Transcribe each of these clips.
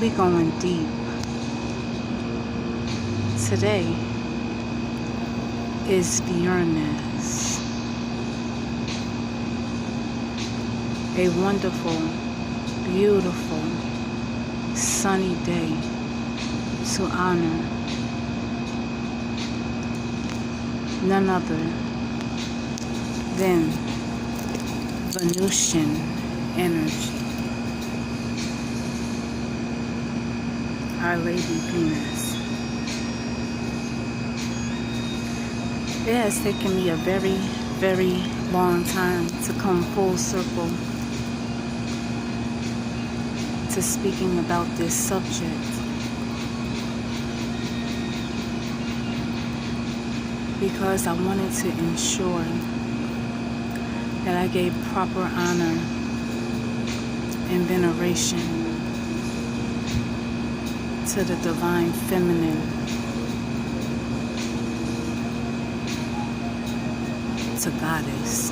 We going deep. Today is Venusian, a wonderful, beautiful, sunny day to honor none other than Venusian Energy. Our Lady Venus. It has taken me a very, very long time to come full circle to speaking about this subject, because I wanted to ensure that I gave proper honor and veneration to the divine feminine, to Goddess.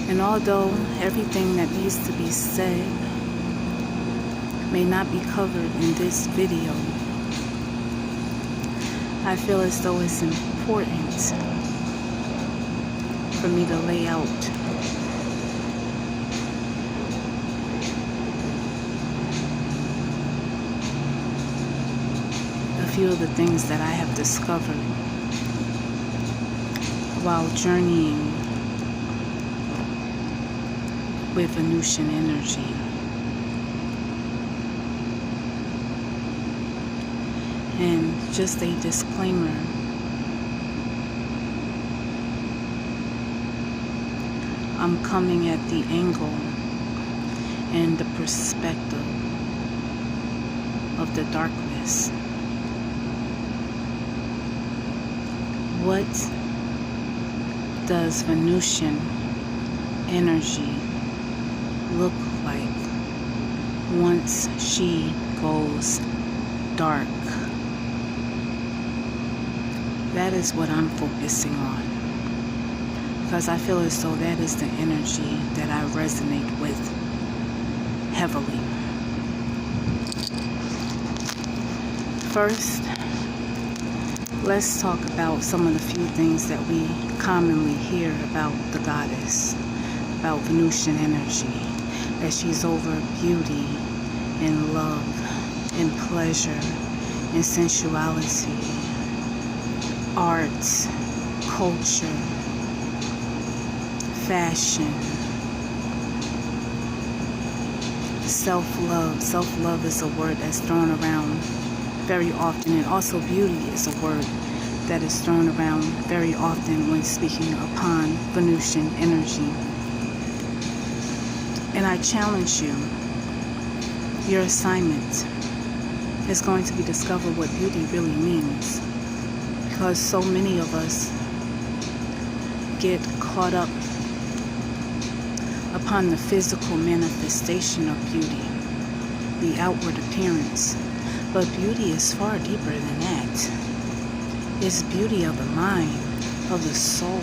And although everything that needs to be said may not be covered in this video, I feel as though it's important for me to lay out a few of the things that I have discovered while journeying with Venusian energy. And just a disclaimer, I'm coming at the angle and the perspective of the darkness. What does Venusian energy look like once she goes dark? That is what I'm focusing on, because I feel as though that is the energy that I resonate with heavily. First, let's talk about some of the few things that we commonly hear about the goddess, about Venusian energy, that she's over beauty and love and pleasure and sensuality, art, culture, fashion, self-love. Self-love is a word that's thrown around very often, and also beauty is a word that is thrown around very often when speaking upon Venusian energy. And I challenge you, your assignment is going to be discover what beauty really means. Because so many of us get caught up upon the physical manifestation of beauty, the outward appearance. But beauty is far deeper than that. It's beauty of the mind, of the soul,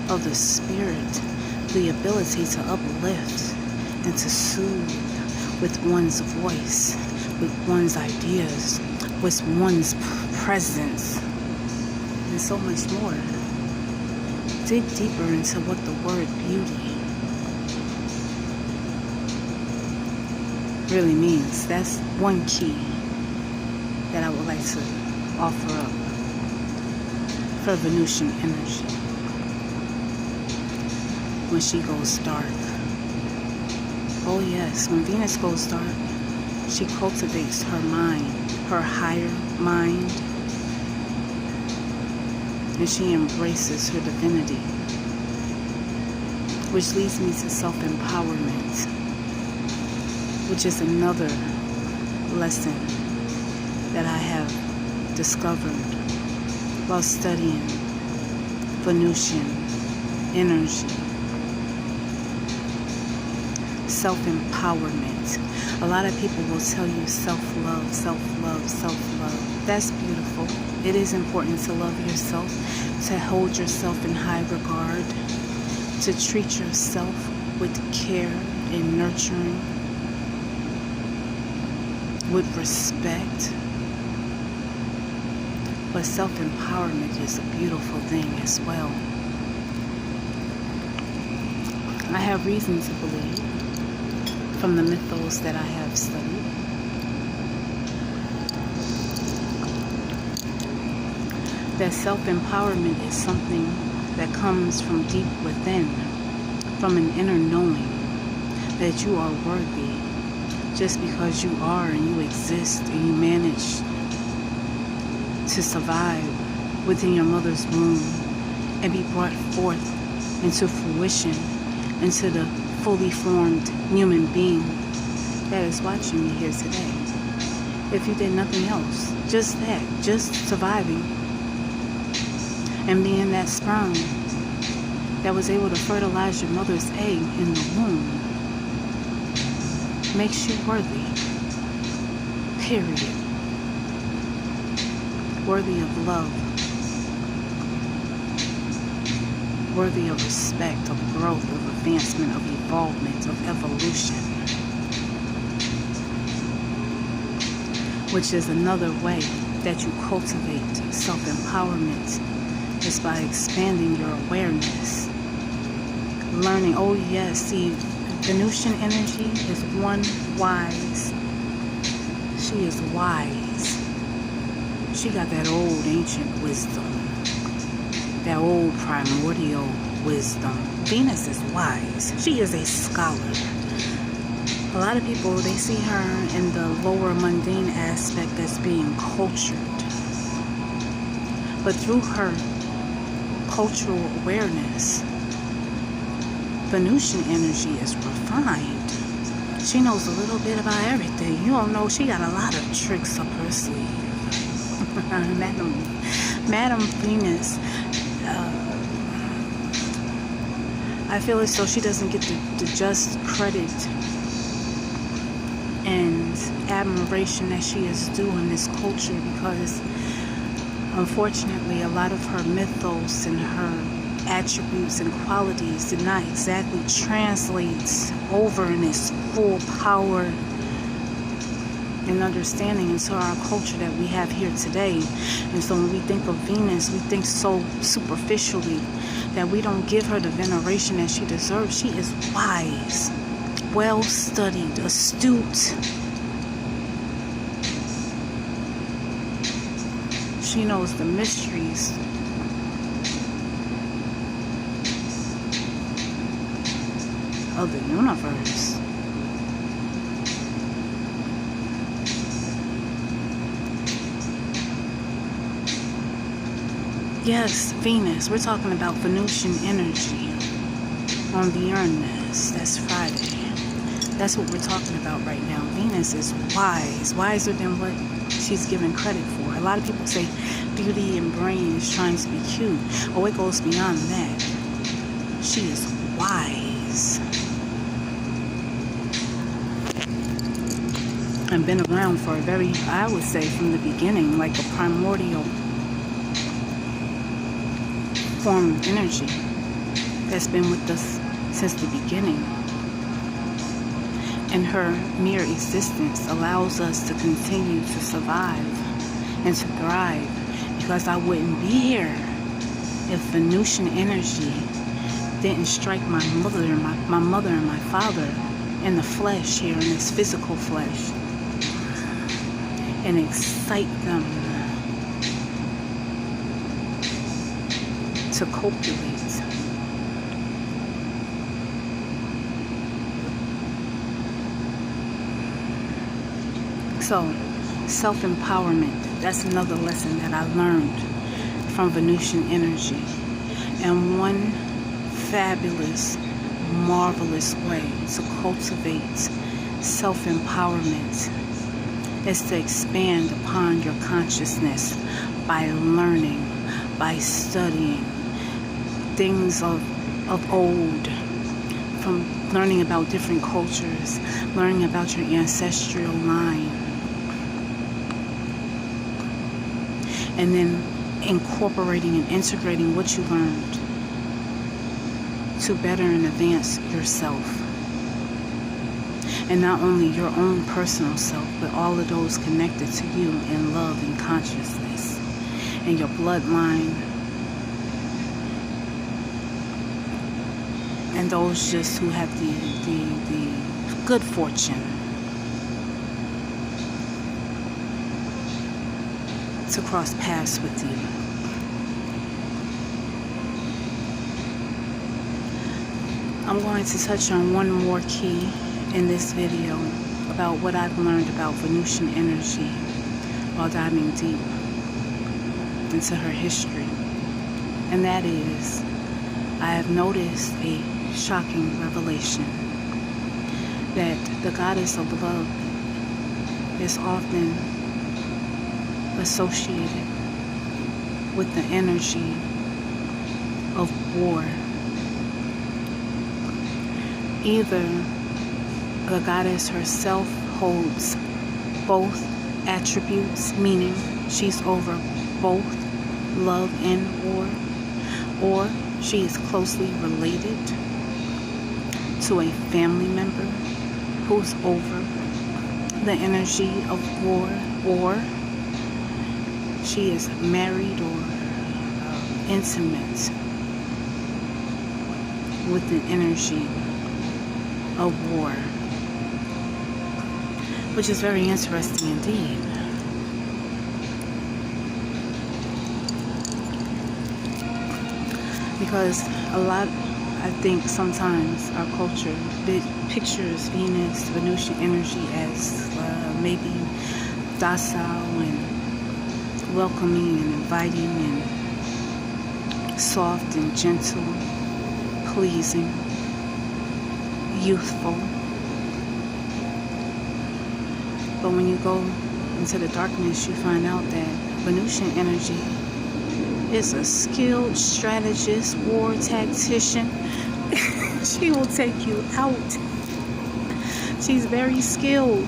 of the spirit, the ability to uplift and to soothe with one's voice, with one's ideas, with one's presence, and so much more. Dig deeper into what the word beauty really means. That's one key that I would like to offer up for Venusian energy when she goes dark. Oh yes, when Venus goes dark, she cultivates her mind, her higher mind, and she embraces her divinity, which leads me to self-empowerment, which is another lesson that I have discovered while studying Venusian energy. Self-empowerment. A lot of people will tell you self-love, self-love, self-love. That's beautiful. It is important to love yourself, to hold yourself in high regard, to treat yourself with care and nurturing, with respect. But self-empowerment is a beautiful thing as well. I have reason to believe, from the mythos that I have studied, that self-empowerment is something that comes from deep within, from an inner knowing that you are worthy just because you are and you exist and you manage to survive within your mother's womb and be brought forth into fruition, into the fully formed human being that is watching me here today. If you did nothing else, just that, just surviving and being that sperm that was able to fertilize your mother's egg in the womb makes you worthy, period. Worthy of love, worthy of respect, of growth, of advancement, of evolvement, of evolution. Which is another way that you cultivate self-empowerment, is by expanding your awareness. Learning, oh yes, see, Venusian energy is one wise. She is wise. She got that old ancient wisdom, that old primordial wisdom. Venus is wise. She is a scholar. A lot of people, they see her in the lower mundane aspect as being cultured. But through her cultural awareness, Venusian energy is refined. She knows a little bit about everything. You don't know, she got a lot of tricks up her sleeve. Madam Venus, I feel as though she doesn't get the just credit and admiration that she is due in this culture, because unfortunately a lot of her mythos and her attributes and qualities did not exactly translate over in its full power and understanding into our culture that we have here today. And so when we think of Venus, we think so superficially that we don't give her the veneration that she deserves. She is wise, well studied, astute. She knows the mysteries of the universe. Yes, Venus. We're talking about Venusian energy on the Uranus. That's Friday. That's what we're talking about right now. Venus is wise, wiser than what she's given credit for. A lot of people say beauty and brain is trying to be cute. Oh, it goes beyond that. She is wise. And been around for a very, I would say from the beginning, like a primordial form of energy that's been with us since the beginning. And her mere existence allows us to continue to survive and to thrive, because I wouldn't be here if Venusian energy didn't strike my mother and my father in the flesh here, in this physical flesh, and excite them to copulate. So, self-empowerment, that's another lesson that I learned from Venusian energy. And one fabulous, marvelous way to cultivate self-empowerment is to expand upon your consciousness by learning, by studying things of old, from learning about different cultures, learning about your ancestral line, and then incorporating and integrating what you learned to better and advance yourself. And not only your own personal self, but all of those connected to you in love and consciousness, and your bloodline, and those just who have the good fortune to cross paths with you. I'm going to touch on one more key in this video about what I've learned about Venusian energy while diving deep into her history. And that is, I have noticed a shocking revelation that the goddess of love is often associated with the energy of war. Either the goddess herself holds both attributes, meaning she's over both love and war, or she is closely related to a family member who's over the energy of war, or she is married or intimate with the energy of war, which is very interesting indeed. Because I think sometimes our culture pictures Venus, Venusian energy as maybe docile and welcoming and inviting and soft and gentle, pleasing, youthful. But when you go into the darkness, you find out that Venusian energy is a skilled strategist, war tactician. She will take you out. She's very skilled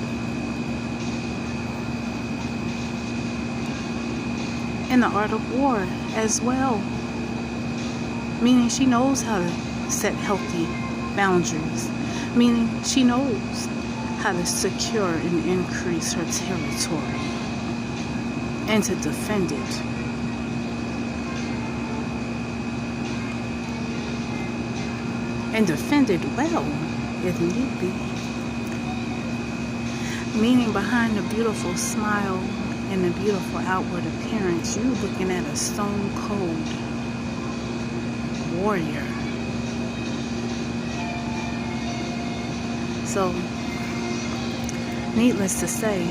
in the art of war as well. Meaning she knows how to set healthy boundaries. Meaning she knows how to secure and increase her territory and to defend it. And defend it well, if need be. Meaning behind the beautiful smile and the beautiful outward appearance, you looking at a stone cold warrior. So, needless to say,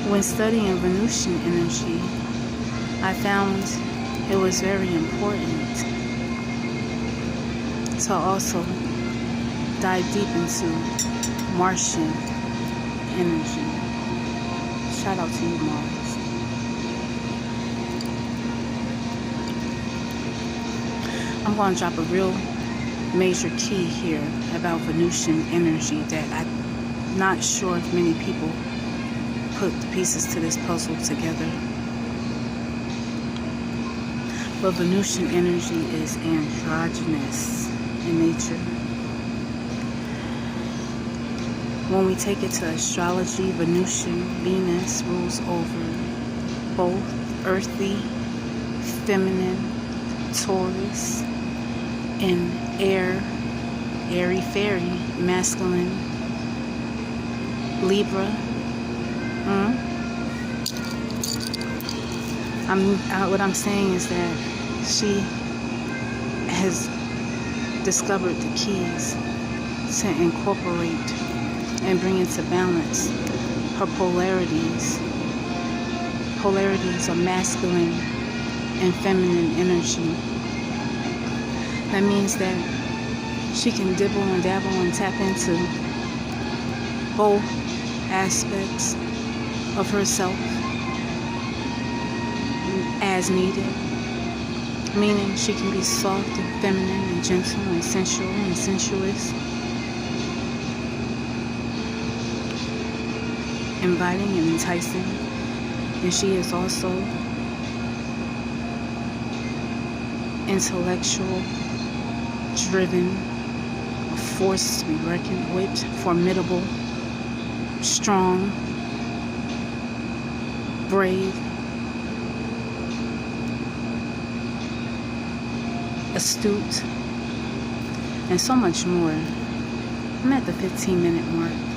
when studying Venusian energy, I found it was very important to also dive deep into Martian energy. Shout out to you, Mars. I'm going to drop a real major key here about Venusian energy that I'm not sure if many people put the pieces to this puzzle together. But Venusian energy is androgynous in nature. When we take it to astrology, Venusian Venus rules over both earthy, feminine, Taurus, and air, airy fairy, masculine, Libra. What I'm saying is that she has discovered the keys to incorporate and bring into balance her polarities of masculine and feminine energy. That means that she can dibble and dabble and tap into both aspects of herself as needed. Meaning she can be soft and feminine and gentle and sensual and sensuous, inviting and enticing. And she is also intellectual, driven, a force to be reckoned with, formidable, strong, brave, astute, and so much more. I'm at the 15-minute mark.